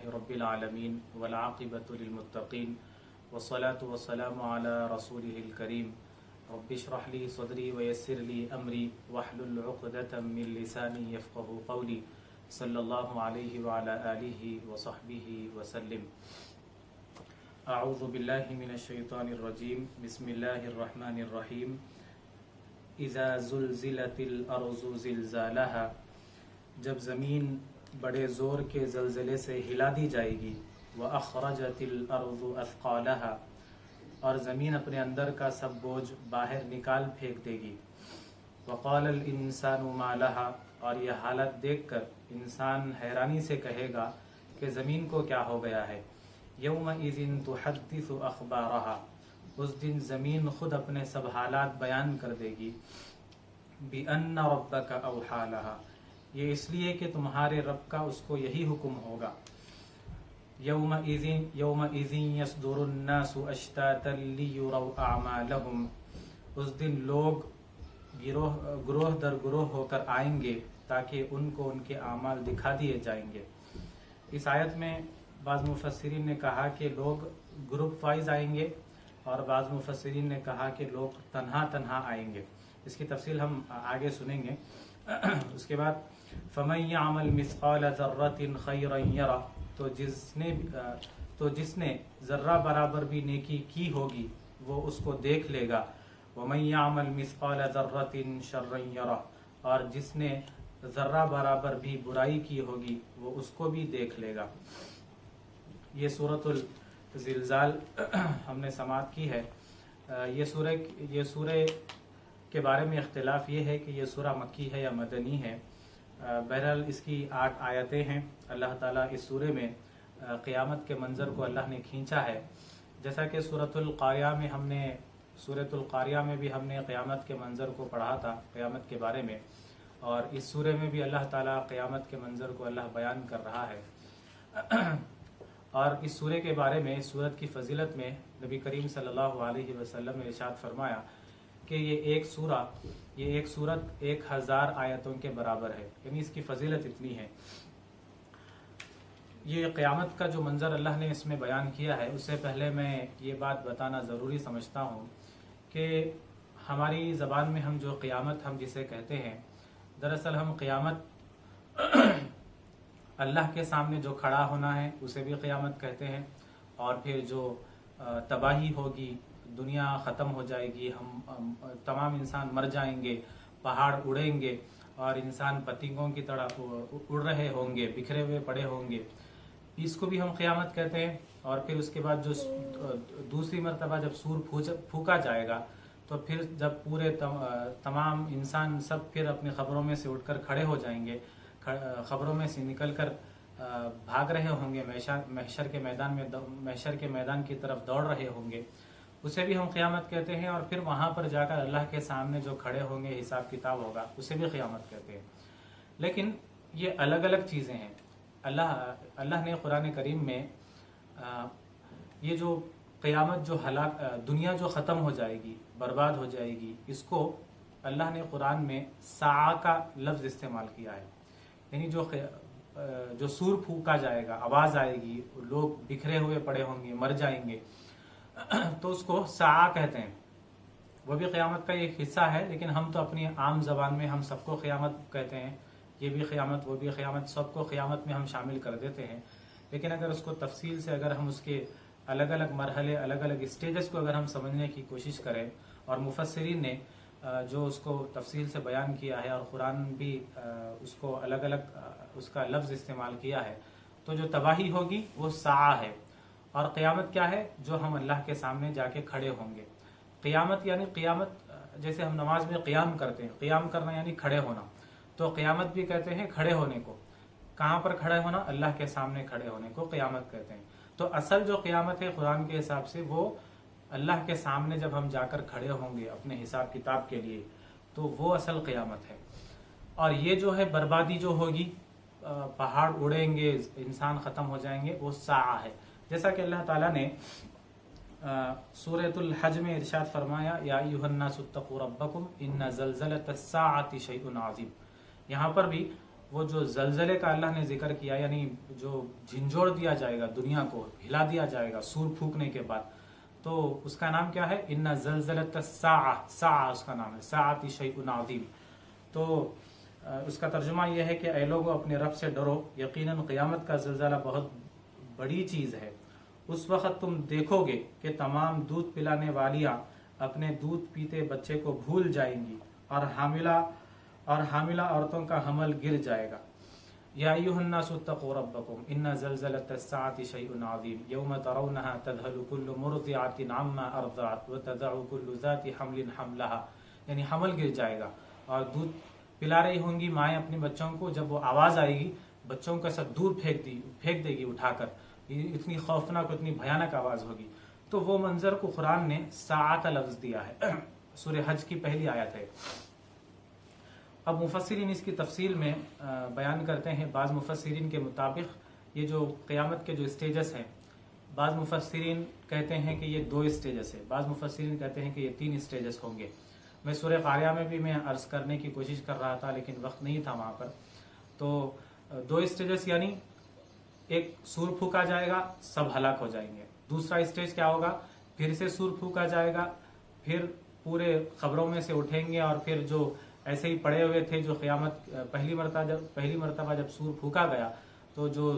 رب العالمین والعاقبۃ للمتقین والصلاة والسلام علی رسولہ الکریم رب اشرح لی صدری ویسر لی امری واحلل عقدۃ من لسانی یفقهوا قولی صلی اللہ علیہ وعلی آلہ وصحبہ وسلم۔ اعوذ باللہ من الشیطان الرجیم، بسم اللہ الرحمن الرحیم۔ اذا زلزلت الارض زلزالها، جب زمین بڑے زور کے زلزلے سے ہلا دی جائے گی، وَأَخْرَجَتِ الْأَرْضُ أَثْقَالَهَا، اور زمین اپنے اندر کا سب بوجھ باہر نکال پھینک دے گی، وَقَالَ الْإِنسَانُ مَا لَهَا، اور یہ حالت دیکھ کر انسان حیرانی سے کہے گا کہ زمین کو کیا ہو گیا ہے۔ يَوْمَئِذٍ تُحَدِّثُ أَخْبَارَهَا، اس دن زمین خود اپنے سب حالات بیان کر دے گی، بِأَنَّ رَبَّكَ أَوْحَى لَهَا، یہ اس لیے کہ تمہارے رب کا اس کو یہی حکم ہوگا۔ یومئذ یصدر الناس اشتاتا لیروا اعمالهم، اس دن لوگ گروہ در گروہ ہو کر آئیں گے تاکہ ان کو ان کے اعمال دکھا دیے جائیں گے۔ اس آیت میں بعض مفسرین نے کہا کہ لوگ گروپ وائز آئیں گے، اور بعض مفسرین نے کہا کہ لوگ تنہا تنہا آئیں گے۔ اس کی تفصیل ہم آگے سنیں گے۔ اس کے بعد فَمَن يَعْمَلْ مِثْقَالَ ذَرَّةٍ خَيْرًا يَرَهُ، تو جس نے ذرہ برابر بھی نیکی کی ہوگی وہ اس کو دیکھ لے گا۔ وَمَن يَعْمَلْ مِثْقَالَ ذَرَّةٍ شَرًّا يَرَهُ، اور جس نے ذرہ برابر بھی برائی کی ہوگی وہ اس کو بھی دیکھ لے گا۔ یہ سورۃ الزلزال ہم نے سماعت کی ہے۔ یہ سورہ کے بارے میں اختلاف یہ ہے کہ یہ سورہ مکی ہے یا مدنی ہے۔ بہرحال اس کی 8 آیتیں ہیں۔ اللہ تعالیٰ اس سورے میں قیامت کے منظر کو اللہ نے کھینچا ہے، جیسا کہ سورۃ القاریہ میں بھی ہم نے قیامت کے منظر کو پڑھا تھا، قیامت کے بارے میں، اور اس سورے میں بھی اللہ تعالیٰ قیامت کے منظر کو اللہ بیان کر رہا ہے۔ اور اس سورے کے بارے میں، اس سورت کی فضیلت میں نبی کریم صلی اللہ علیہ وسلم نے ارشاد فرمایا کہ یہ ایک سورت 1000 آیتوں کے برابر ہے، یعنی اس کی فضیلت اتنی ہے۔ یہ قیامت کا جو منظر اللہ نے اس میں بیان کیا ہے، اس سے پہلے میں یہ بات بتانا ضروری سمجھتا ہوں کہ ہماری زبان میں ہم جو قیامت ہم جسے کہتے ہیں، دراصل ہم قیامت اللہ کے سامنے جو کھڑا ہونا ہے اسے بھی قیامت کہتے ہیں، اور پھر جو تباہی ہوگی، دنیا ختم ہو جائے گی، ہم تمام انسان مر جائیں گے، پہاڑ اڑیں گے اور انسان پتنگوں کی طرح اڑ رہے ہوں گے، بکھرے ہوئے پڑے ہوں گے، اس کو بھی ہم قیامت کہتے ہیں۔ اور پھر اس کے بعد جو دوسری مرتبہ جب سور پھونکا جائے گا تو پھر جب پورے تمام انسان سب پھر اپنی قبروں میں سے اٹھ کر کھڑے ہو جائیں گے، قبروں میں سے نکل کر بھاگ رہے ہوں گے، محشر کے میدان کی طرف دوڑ رہے ہوں گے، اسے بھی ہم قیامت کہتے ہیں۔ اور پھر وہاں پر جا کر اللہ کے سامنے جو کھڑے ہوں گے، حساب کتاب ہوگا، اسے بھی قیامت کہتے ہیں۔ لیکن یہ الگ الگ چیزیں ہیں۔ اللہ نے قرآن کریم میں یہ جو قیامت، دنیا جو ختم ہو جائے گی، برباد ہو جائے گی، اس کو اللہ نے قرآن میں ساعہ کا لفظ استعمال کیا ہے، یعنی جو سور پھونکا جائے گا، آواز آئے گی، لوگ بکھرے ہوئے پڑے ہوں گے، مر جائیں گے، تو اس کو ساعہ کہتے ہیں۔ وہ بھی قیامت کا ایک حصہ ہے، لیکن ہم تو اپنی عام زبان میں ہم سب کو قیامت کہتے ہیں، یہ بھی قیامت، وہ بھی قیامت، سب کو قیامت میں ہم شامل کر دیتے ہیں۔ لیکن اگر اس کو تفصیل سے، اگر ہم اس کے الگ الگ مرحلے، الگ الگ اسٹیجز کو اگر ہم سمجھنے کی کوشش کریں، اور مفسرین نے جو اس کو تفصیل سے بیان کیا ہے، اور قرآن بھی اس کو الگ الگ اس کا لفظ استعمال کیا ہے، تو جو تباہی ہوگی وہ ساعہ ہے۔ اور قیامت کیا ہے؟ جو ہم اللہ کے سامنے جا کے کھڑے ہوں گے۔ قیامت یعنی قیامت، جیسے ہم نماز میں قیام کرتے ہیں، قیام کرنا یعنی کھڑے ہونا، تو قیامت بھی کہتے ہیں کھڑے ہونے کو۔ کہاں پر کھڑے ہونا؟ اللہ کے سامنے کھڑے ہونے کو قیامت کہتے ہیں۔ تو اصل جو قیامت ہے قرآن کے حساب سے، وہ اللہ کے سامنے جب ہم جا کر کھڑے ہوں گے اپنے حساب کتاب کے لیے، تو وہ اصل قیامت ہے۔ اور یہ جو ہے بربادی جو ہوگی، پہاڑ اڑیں گے، انسان ختم ہو جائیں گے، وہ ساعہ ہے۔ جیسا کہ اللہ تعالیٰ نے سورۃ الحج میں ارشاد فرمایا، یا ایھا الناس اتقوا ربکم ان زلزلۃ الساعۃ شیء عظیم۔ یہاں پر بھی وہ جو زلزلے کا اللہ نے ذکر کیا، یعنی جو جھنجھوڑ دیا جائے گا دنیا کو، ہلا دیا جائے گا سور پھونکنے کے بعد، تو اس کا نام کیا ہے؟ ان زلزلۃ الساعہ، ساعہ اس کا نام ہے، ساعۃ شیء عظیم۔ تو اس کا ترجمہ یہ ہے کہ اے لوگو اپنے رب سے ڈرو، یقیناً قیامت کا زلزلہ بہت بڑی چیز ہے۔ اس وقت تم دیکھو گے کہ تمام دودھ پلانے والیاں اپنے دودھ پیتے بچے کو بھول جائیں گی، اور حاملہ عورتوں کا حمل گر جائے گا۔ یا ایھا الناس اتقوا ربکم ان زلزلۃ الساعۃ شیء عظیم یوم ترونها تذهل كل مرضعۃ عما ارضعت وتضع كل ذات حمل حملها، یعنی حمل گر جائے گا اور دودھ پلا رہی ہوں گی مائیں اپنے بچوں کو، جب وہ آواز آئے گی بچوں کا سب دور پھینک دے گی اٹھا کر، اتنی خوفناک اتنی بھیانک آواز ہوگی۔ تو وہ منظر کو قرآن نے ساعت لفظ دیا ہے، سورہ حج کی پہلی آیت ہے۔ اب مفسرین اس کی تفصیل میں بیان کرتے ہیں۔ بعض مفسرین کے مطابق یہ جو قیامت کے جو اسٹیجز ہیں، بعض مفسرین کہتے ہیں کہ یہ 2 اسٹیجز ہیں، بعض مفسرین کہتے ہیں کہ یہ 3 اسٹیجز ہوں گے۔ میں سورہ قاریہ میں بھی میں عرض کرنے کی کوشش کر رہا تھا لیکن وقت نہیں تھا وہاں پر۔ تو 2 اسٹیجز یعنی ایک سور پھونکا جائے گا، سب ہلاک ہو جائیں گے۔ دوسرا اسٹیج کیا ہوگا؟ پھر سے سور پھونکا جائے گا، پھر پورے قبروں میں سے اٹھیں گے، اور پھر جو ایسے ہی پڑے ہوئے تھے جو قیامت پہلی مرتبہ جب سور پھونکا گیا تو جو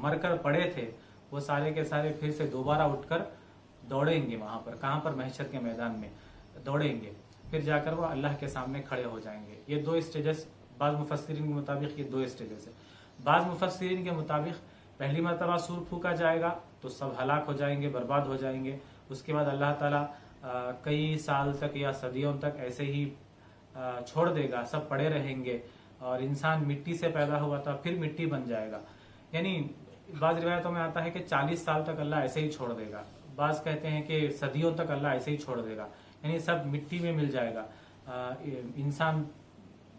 مر کر پڑے تھے وہ سارے کے سارے پھر سے دوبارہ اٹھ کر دوڑیں گے، وہاں پر کہاں پر؟ محشر کے میدان میں دوڑیں گے، پھر جا کر وہ اللہ کے سامنے کھڑے ہو جائیں گے۔ یہ 2 اسٹیجز بعض مفسرین کے مطابق یہ 2 اسٹیجز ہیں۔ بعض مفسرین کے مطابق پہلی مرتبہ سور پھونکا جائے گا تو سب ہلاک ہو جائیں گے، برباد ہو جائیں گے۔ اس کے بعد اللہ تعالیٰ کئی سال تک یا صدیوں تک ایسے ہی چھوڑ دے گا، سب پڑے رہیں گے، اور انسان مٹی سے پیدا ہوا تھا پھر مٹی بن جائے گا۔ یعنی بعض روایتوں میں آتا ہے کہ 40 سال تک اللہ ایسے ہی چھوڑ دے گا، بعض کہتے ہیں کہ صدیوں تک اللہ ایسے ہی چھوڑ دے گا، یعنی سب مٹی میں مل جائے گا۔ انسان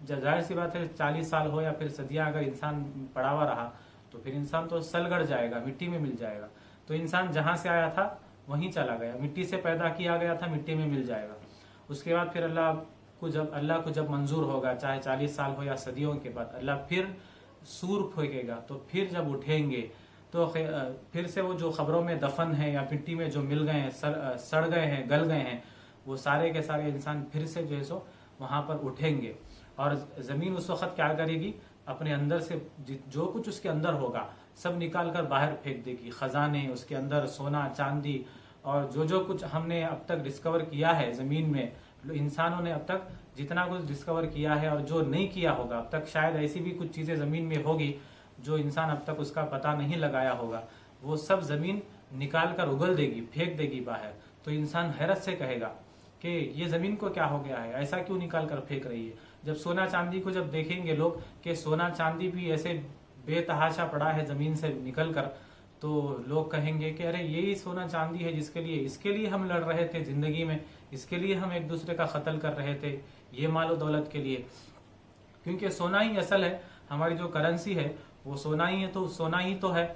ظاہر سی بات ہے 40 سال ہو یا پھر صدیاں اگر انسان پڑا ہوا رہا تو پھر انسان تو سل گڑ جائے گا، مٹی میں مل جائے گا۔ تو انسان جہاں سے آیا تھا وہیں چلا گیا، مٹی سے پیدا کیا گیا تھا، مٹی میں مل جائے گا۔ اس کے بعد پھر اللہ کو جب منظور ہوگا، چاہے 40 سال ہو یا صدیوں کے بعد، اللہ پھر سور پھونکے گا، تو پھر جب اٹھیں گے تو پھر سے وہ جو قبروں میں دفن ہیں یا مٹی میں جو مل گئے ہیں، سڑ گئے ہیں، گل گئے ہیں، وہ سارے کے سارے انسان پھر سے جو ہے سو وہاں پر اٹھیں گے، اور زمین اس وقت کیا کرے گی؟ اپنے اندر سے جو کچھ اس کے اندر ہوگا سب نکال کر باہر پھینک دے گی، خزانے، اس کے اندر سونا چاندی، اور جو کچھ ہم نے اب تک ڈسکور کیا ہے زمین میں، انسانوں نے اب تک جتنا کچھ ڈسکور کیا ہے اور جو نہیں کیا ہوگا اب تک، شاید ایسی بھی کچھ چیزیں زمین میں ہوگی جو انسان اب تک اس کا پتہ نہیں لگایا ہوگا، وہ سب زمین نکال کر اگل دے گی، پھینک دے گی باہر۔ تو انسان حیرت سے کہے گا کہ یہ زمین کو کیا ہو گیا ہے، ایسا کیوں نکال کر پھینک رہی ہے؟ جب سونا چاندی کو جب دیکھیں گے لوگ کہ سونا چاندی بھی ایسے بے تحاشا پڑا ہے زمین سے نکل کر، تو لوگ کہیں گے کہ ارے یہی سونا چاندی ہے اس کے لیے ہم لڑ رہے تھے زندگی میں، اس کے لیے ہم ایک دوسرے کا قتل کر رہے تھے، یہ مال و دولت کے لیے۔ کیونکہ سونا ہی اصل ہے، ہماری جو کرنسی ہے وہ سونا ہی ہے، تو سونا ہی تو ہے۔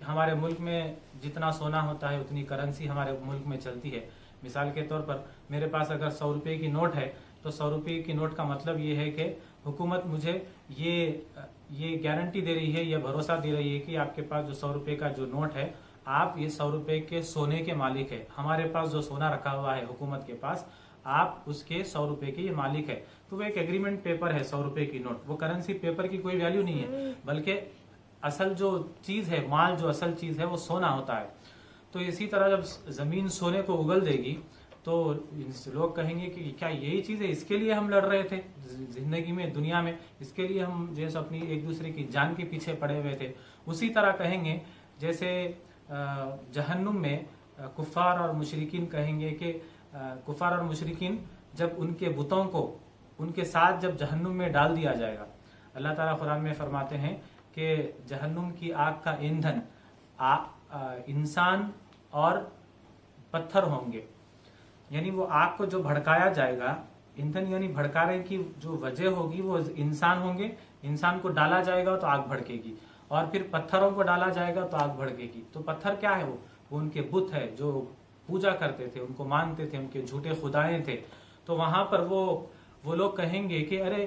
ہمارے ملک میں جتنا سونا ہوتا ہے اتنی کرنسی ہمارے ملک میں چلتی ہے۔ مثال کے طور پر میرے پاس اگر 100 روپے کی نوٹ ہے تو 100 روپے کی نوٹ کا مطلب یہ ہے کہ حکومت مجھے یہ گارنٹی دے رہی ہے، یہ بھروسہ دے رہی ہے کہ آپ کے پاس جو 100 روپے کا جو نوٹ ہے، آپ یہ 100 روپے کے سونے کے مالک ہے۔ ہمارے پاس جو سونا رکھا ہوا ہے حکومت کے پاس، آپ اس کے 100 روپے کے یہ مالک ہے۔ تو وہ ایک ایگریمنٹ پیپر ہے 100 روپے کی نوٹ، وہ کرنسی پیپر کی کوئی ویلیو نہیں ہے، بلکہ اصل جو چیز ہے، مال جو اصل چیز ہے وہ سونا ہوتا ہے۔ تو اسی طرح جب زمین سونے کو اگل دے گی تو لوگ کہیں گے کہ کیا یہی چیز ہے، اس کے لیے ہم لڑ رہے تھے زندگی میں، دنیا میں، اس کے لیے ہم جیسے اپنی ایک دوسرے کی جان کے پیچھے پڑے ہوئے تھے۔ اسی طرح کہیں گے جیسے جہنم میں کفار اور مشرکین کہیں گے کہ کفار اور مشرکین جب ان کے بتوں کو ان کے ساتھ جب جہنم میں ڈال دیا جائے گا، اللہ تعالیٰ قرآن میں فرماتے ہیں کہ جہنم کی آگ کا ایندھن انسان اور پتھر ہوں گے، یعنی وہ آگ کو جو بھڑکایا جائے گا، ایندھن یعنی بھڑکانے کی جو وجہ ہوگی وہ انسان ہوں گے، انسان کو ڈالا جائے گا تو آگ بھڑکے گی، اور پھر پتھروں کو ڈالا جائے گا تو آگ بھڑکے گی۔ تو پتھر کیا ہے؟ وہ ان کے بت ہے جو پوجا کرتے تھے، ان کو مانتے تھے، ان کے جھوٹے خدائیں تھے۔ تو وہاں پر وہ لوگ کہیں گے کہ ارے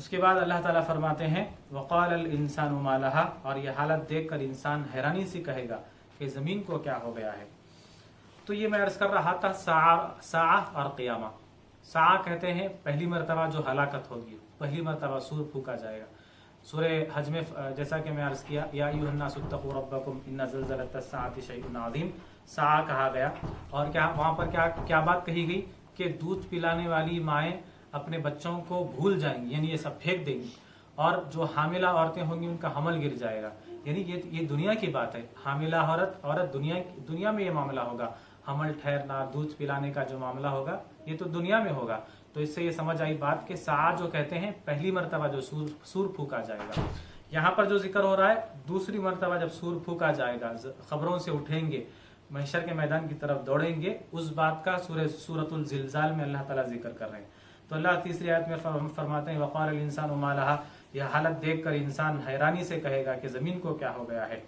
اس کے بعد اللہ تعالیٰ فرماتے ہیں وقال الانسان ما لہا، اور یہ حالت دیکھ کر انسان حیرانی سے کہے گا کہ زمین کو کیا ہو گیا ہے۔ تو یہ میں عرض کر رہا تھا ساعہ اور قیامہ۔ ساعہ کہتے ہیں پہلی مرتبہ جو ہلاکت ہوگی، پہلی مرتبہ سور پھونکا جائے گا۔ سورہ حج میں جیسا کہ میں عرض کیا یا ایھا الناس اتقوا ربکم ان زلزلۃ الساعۃ شیء عظیم، ساعہ کہا گیا، اور وہاں پر کیا بات کہی گئی کہ دودھ پلانے والی مائیں اپنے بچوں کو بھول جائیں گی، یعنی یہ سب پھینک دیں گی، اور جو حاملہ عورتیں ہوں گی ان کا حمل گر جائے گا۔ یعنی یہ دنیا کی بات ہے، حاملہ عورت دنیا میں یہ معاملہ ہوگا، حمل ٹھہرنا، دودھ پلانے کا جو معاملہ ہوگا یہ تو دنیا میں ہوگا۔ تو اس سے یہ سمجھ آئی بات کہ ساعہ جو کہتے ہیں پہلی مرتبہ جو سور پھونکا جائے گا۔ یہاں پر جو ذکر ہو رہا ہے دوسری مرتبہ جب سور پھونکا جائے گا، قبروں سے اٹھیں گے، محشر کے میدان کی طرف دوڑیں گے، اس بات کا سورۃ الزلزال میں اللہ تعالیٰ ذکر کر رہے ہیں۔ تو اللہ تیسری آیت میں فرماتے ہیں وقال الانسان ما لہا، یہ حالت دیکھ کر انسان حیرانی سے کہے گا کہ زمین کو کیا ہو گیا ہے۔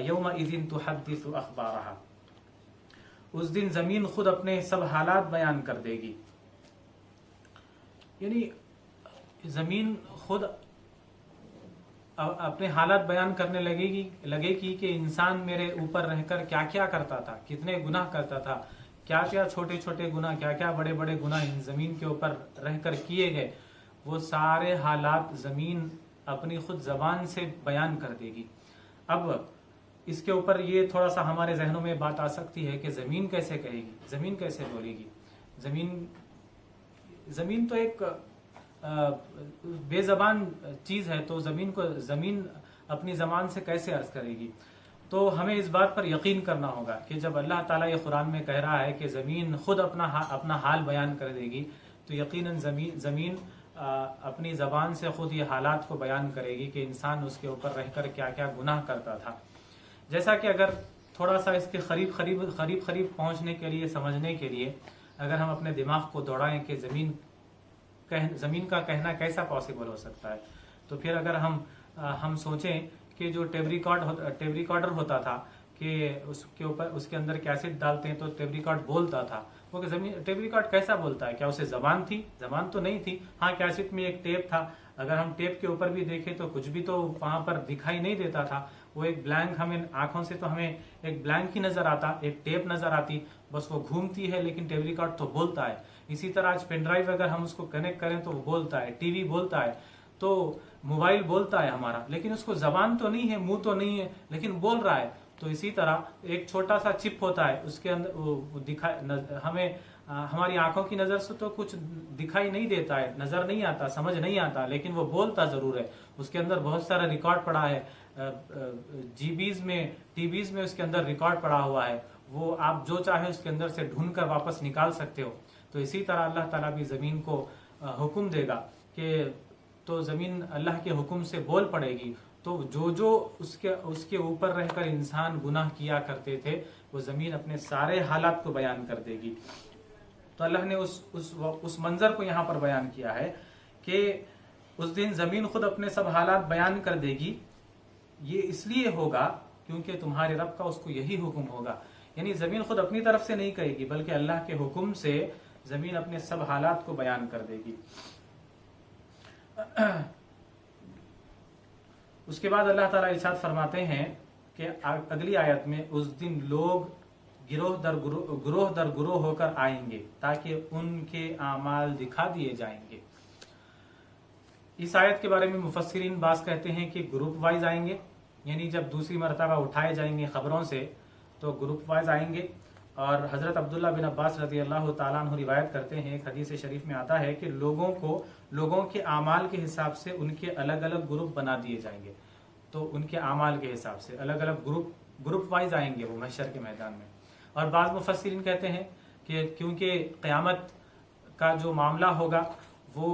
یومئذ تحدث اخبارہا، اس دن زمین خود اپنے سب حالات بیان کر دے گی، یعنی زمین خود اپنے حالات بیان کرنے لگے گی کہ انسان میرے اوپر رہ کر کیا کیا کرتا تھا، کتنے گناہ کرتا تھا، کیا کیا چھوٹے چھوٹے گناہ، کیا کیا بڑے بڑے گناہ ان زمین کے اوپر رہ کر کیے گئے، وہ سارے حالات زمین اپنی خود زبان سے بیان کر دے گی۔ اب اس کے اوپر یہ تھوڑا سا ہمارے ذہنوں میں بات آ سکتی ہے کہ زمین کیسے کہے گی، زمین کیسے بولے گی، زمین تو ایک بے زبان چیز ہے، تو زمین اپنی زبان سے کیسے عرض کرے گی؟ تو ہمیں اس بات پر یقین کرنا ہوگا کہ جب اللہ تعالیٰ یہ قرآن میں کہہ رہا ہے کہ زمین خود اپنا حال بیان کر دے گی، تو یقیناً زمین اپنی زبان سے خود یہ حالات کو بیان کرے گی کہ انسان اس کے اوپر رہ کر کیا کیا گناہ کرتا تھا۔ جیسا کہ اگر تھوڑا سا اس کے قریب پہنچنے کے لیے، سمجھنے کے لیے اگر ہم اپنے دماغ کو دوڑائیں کہ زمین کا کہنا کیسا پاسبل ہو سکتا ہے، تو پھر اگر ہم سوچیں کہ جو ٹیپ ریکارڈر ہوتا تھا کہ اس کے اندر کیسٹ ڈالتے ہیں تو ٹیپ ریکارڈ بولتا تھا، وہ ٹیپ ریکارڈ کیسا بولتا ہے؟ کیا اسے زبان تھی؟ زبان تو نہیں تھی۔ ہاں، کیسٹ میں ایک ٹیپ تھا، اگر ہم ٹیپ کے اوپر بھی دیکھیں تو کچھ بھی تو وہاں پر دکھائی نہیں دیتا تھا، وہ ایک بلینک، ہمیں آنکھوں سے تو ہمیں ایک بلینک ہی نظر آتا، ایک ٹیپ نظر آتی، بس وہ گھومتی ہے، لیکن ٹیپ ریکارڈ تو بولتا ہے۔ اسی طرح آج پین ڈرائیو اگر ہم اس کو کنیکٹ کریں تو وہ بولتا ہے، ٹی وی بولتا ہے، تو موبائل بولتا ہے ہمارا، لیکن اس کو زبان تو نہیں ہے، منہ تو نہیں ہے، لیکن بول رہا ہے۔ تو اسی طرح ایک چھوٹا سا چپ ہوتا ہے، اس کے اندر ہمیں ہماری آنکھوں کی نظر سے تو کچھ دکھائی نہیں دیتا ہے، نظر نہیں آتا، سمجھ نہیں آتا، لیکن وہ بولتا ضرور ہے۔ اس کے اندر بہت سارا ریکارڈ پڑا ہے، جی بیز میں، ٹی بیز میں اس کے اندر ریکارڈ پڑا ہوا ہے، وہ آپ جو چاہے اس کے اندر سے ڈھونڈ کر واپس نکال سکتے ہو۔ تو اسی طرح اللہ تعالیٰ بھی زمین کو حکم دے گا کہ تو زمین اللہ کے حکم سے بول پڑے گی، تو جو اس کے اوپر رہ کر انسان گناہ کیا کرتے تھے وہ زمین اپنے سارے حالات کو بیان کر دے گی۔ تو اللہ نے اس منظر کو یہاں پر بیان کیا ہے کہ اس دن زمین خود اپنے سب حالات بیان کر دے گی۔ یہ اس لیے ہوگا کیونکہ تمہارے رب کا اس کو یہی حکم ہوگا، یعنی زمین خود اپنی طرف سے نہیں کہے گی بلکہ اللہ کے حکم سے زمین اپنے سب حالات کو بیان کر دے گی۔ اس کے بعد اللہ تعالیٰ ارشاد فرماتے ہیں کہ اگلی آیت میں اس دن لوگ گروہ در گروہ ہو کر آئیں گے تاکہ ان کے اعمال دکھا دیے جائیں گے۔ اس آیت کے بارے میں مفسرین بعض کہتے ہیں کہ گروپ وائز آئیں گے، یعنی جب دوسری مرتبہ اٹھائے جائیں گے قبروں سے تو گروپ وائز آئیں گے۔ اور حضرت عبداللہ بن عباس رضی اللہ تعالیٰ عنہ روایت کرتے ہیں، ایک حدیث شریف میں آتا ہے کہ لوگوں کے اعمال کے حساب سے ان کے الگ الگ گروپ بنا دیے جائیں گے، تو ان کے اعمال کے حساب سے الگ الگ گروپ وائز آئیں گے وہ محشر کے میدان میں۔ اور بعض مفسرین کہتے ہیں کہ کیونکہ قیامت کا جو معاملہ ہوگا وہ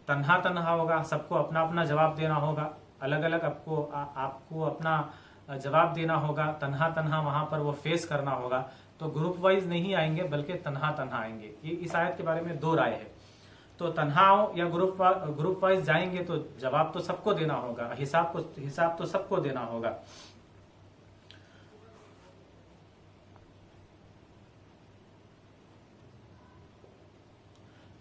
تنہا ہوگا، سب کو اپنا اپنا جواب دینا ہوگا، الگ الگ آپ کو اپنا جواب دینا ہوگا، تنہا وہاں پر وہ فیس کرنا ہوگا، تو گروپ وائز نہیں آئیں گے بلکہ تنہا آئیں گے۔ یہ اس آیت کے بارے میں دو رائے ہے، تو تنہا یا گروپ وائز جائیں گے تو جواب تو سب کو دینا ہوگا، حساب تو سب کو دینا ہوگا۔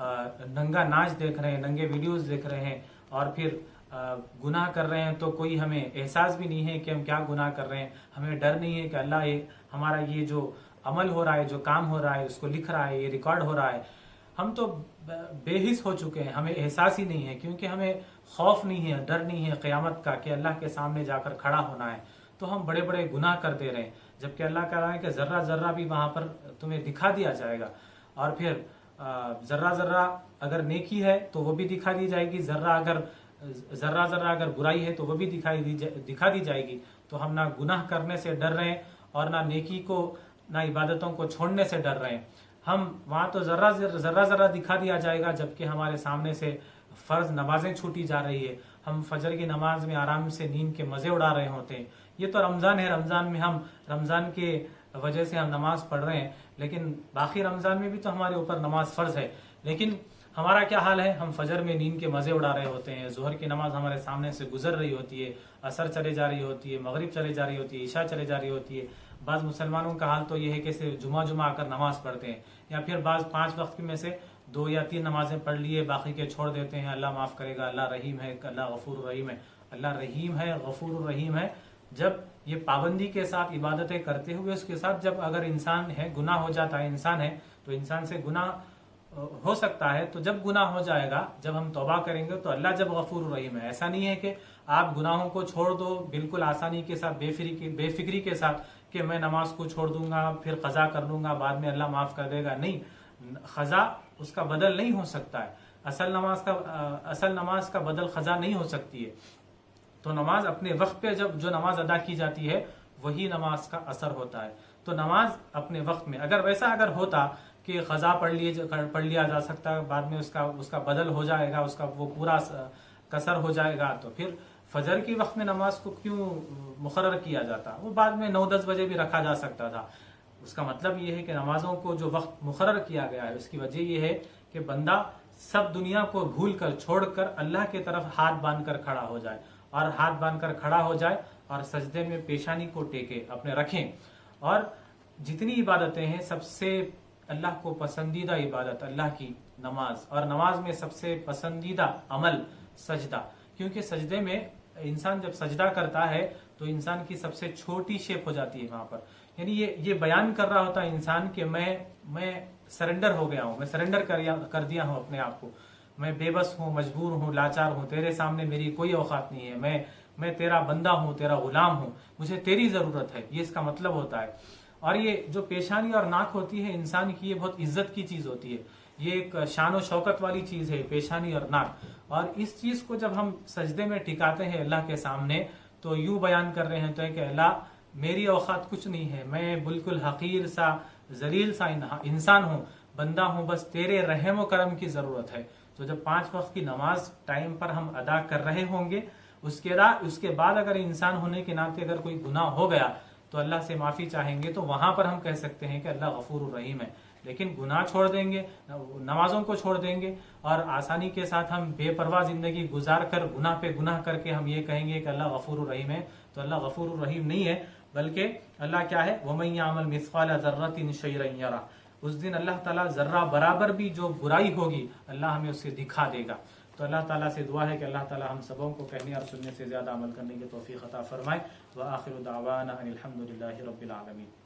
ننگا ناچ دیکھ رہے ہیں، ننگے ویڈیوز دیکھ رہے ہیں اور پھر گناہ کر رہے ہیں، تو کوئی ہمیں احساس بھی نہیں ہے کہ ہم کیا گناہ کر رہے ہیں، ہمیں ڈر نہیں ہے کہ اللہ ہمارا یہ جو عمل ہو رہا ہے، جو کام ہو رہا ہے، اس کو لکھ رہا ہے، یہ ریکارڈ ہو رہا ہے. ہم تو بے حس ہو چکے ہیں، ہمیں احساس ہی نہیں ہے، کیونکہ ہمیں خوف نہیں ہے، ڈر نہیں ہے قیامت کا کہ اللہ کے سامنے جا کر کھڑا ہونا ہے. تو ہم بڑے بڑے گناہ کرتے رہے، جبکہ اللہ کہہ رہا ہے کہ ذرہ ذرہ بھی وہاں پر تمہیں دکھا دیا جائے گا. اور پھر ذرہ ذرہ اگر نیکی ہے تو وہ بھی دکھا دی جائے گی، ذرہ ذرہ اگر برائی ہے تو وہ بھی دکھا دی جائے گی. تو ہم نہ گناہ کرنے سے ڈر رہے ہیں اور نہ نیکی کو، نہ عبادتوں کو چھوڑنے سے ڈر رہے ہیں. ہم وہاں تو ذرہ ذرہ دکھا دیا جائے گا، جبکہ ہمارے سامنے سے فرض نمازیں چھوٹی جا رہی ہے. ہم فجر کی نماز میں آرام سے نیند کے مزے اڑا رہے ہوتے ہیں. یہ تو رمضان ہے، رمضان میں ہم رمضان کے وجہ سے ہم نماز پڑھ رہے ہیں، لیکن باقی رمضان میں بھی تو ہمارے اوپر نماز فرض ہے. لیکن ہمارا کیا حال ہے؟ ہم فجر میں نیند کے مزے اڑا رہے ہوتے ہیں، ظہر کی نماز ہمارے سامنے سے گزر رہی ہوتی ہے، عصر چلے جا رہی ہوتی ہے، مغرب چلے جا رہی ہوتی ہے، عشاء چلے جا رہی ہوتی ہے. بعض مسلمانوں کا حال تو یہ ہے کہ صرف جمعہ آ کر نماز پڑھتے ہیں، یا پھر بعض 5 وقت میں سے 2 یا 3 نمازیں پڑھ لیے، باقی کے چھوڑ دیتے ہیں. اللہ معاف کرے گا، اللہ رحیم ہے، اللہ غفور الرحیم ہے. اللہ رحیم ہے، غفور الرحیم ہے. جب یہ پابندی کے ساتھ عبادتیں کرتے ہوئے اس کے ساتھ جب اگر انسان ہے، گناہ ہو جاتا ہے، انسان ہے تو انسان سے گناہ ہو سکتا ہے. تو جب گناہ ہو جائے گا، جب ہم توبہ کریں گے تو اللہ جب غفور الرحیم ہے. ایسا نہیں ہے کہ آپ گناہوں کو چھوڑ دو بالکل آسانی کے ساتھ، بے فکری کے ساتھ کہ میں نماز کو چھوڑ دوں گا، پھر قضا کر لوں گا، بعد میں اللہ معاف کر دے گا. نہیں، قضا اس کا بدل نہیں ہو سکتا ہے. اصل نماز کا بدل قضا نہیں ہو سکتی ہے. تو نماز اپنے وقت پہ جو نماز ادا کی جاتی ہے وہی نماز کا اثر ہوتا ہے. تو نماز اپنے وقت میں اگر ہوتا کہ قضا پڑھ لیا جا سکتا ہے، بعد میں اس کا بدل ہو جائے گا، اس کا وہ پورا کسر ہو جائے گا، تو پھر فجر کی وقت میں نماز کو کیوں مقرر کیا جاتا؟ وہ بعد میں 9-10 بجے بھی رکھا جا سکتا تھا. اس کا مطلب یہ ہے کہ نمازوں کو جو وقت مقرر کیا گیا ہے، اس کی وجہ یہ ہے کہ بندہ سب دنیا کو بھول کر، چھوڑ کر اللہ کی طرف ہاتھ باندھ کر کھڑا ہو جائے، اور ہاتھ باندھ کر کھڑا ہو جائے اور سجدے میں پیشانی کو ٹیکے، اپنے رکھیں. اور جتنی عبادتیں ہیں، سب سے اللہ کو پسندیدہ عبادت اللہ کی نماز، اور نماز میں سب سے پسندیدہ عمل سجدہ. کیونکہ سجدے میں انسان جب سجدہ کرتا ہے تو انسان کی سب سے چھوٹی شیپ ہو جاتی ہے وہاں پر. یعنی یہ بیان کر رہا ہوتا ہے انسان کہ میں سرنڈر ہو گیا ہوں، میں سرنڈر کر دیا ہوں اپنے آپ کو، میں بے بس ہوں، مجبور ہوں، لاچار ہوں، تیرے سامنے میری کوئی اوقات نہیں ہے، میں تیرا بندہ ہوں، تیرا غلام ہوں، مجھے تیری ضرورت ہے. یہ اس کا مطلب ہوتا ہے. اور یہ جو پیشانی اور ناک ہوتی ہے انسان کی، یہ بہت عزت کی چیز ہوتی ہے. یہ ایک شان و شوکت والی چیز ہے، پیشانی اور ناک. اور اس چیز کو جب ہم سجدے میں ٹکاتے ہیں اللہ کے سامنے، تو یوں بیان کر رہے ہیں کہ اللہ میری اوقات کچھ نہیں ہے، میں بالکل حقیر سا، ذلیل سا انسان ہوں، بندہ ہوں، بس تیرے رحم و کرم کی ضرورت ہے. تو جب 5 وقت کی نماز ٹائم پر ہم ادا کر رہے ہوں گے، اس کے بعد اگر انسان ہونے کے ناطے اگر کوئی گناہ ہو گیا تو اللہ سے معافی چاہیں گے، تو وہاں پر ہم کہہ سکتے ہیں کہ اللہ غفور الرحیم ہے. لیکن گناہ چھوڑ دیں گے، نمازوں کو چھوڑ دیں گے، اور آسانی کے ساتھ ہم بے پرواہ زندگی گزار کر گناہ پہ گناہ کر کے ہم یہ کہیں گے کہ اللہ غفور الرحیم ہے، تو اللہ غفور الرحیم نہیں ہے. بلکہ اللہ کیا ہے؟ وَمَن يَعْمَلْ مِثْقَالَ ذَرَّةٍ شَيْئًا يَرَهُ. اس دن اللہ تعالیٰ ذرہ برابر بھی جو برائی ہوگی اللہ ہمیں اسے دکھا دے گا. تو اللہ تعالیٰ سے دعا ہے کہ اللہ تعالیٰ ہم سبوں کو کہنے اور سننے سے زیادہ عمل کرنے کی توفیق عطا فرمائے. وآخر دعوانا ان الحمد للہ رب العالمین.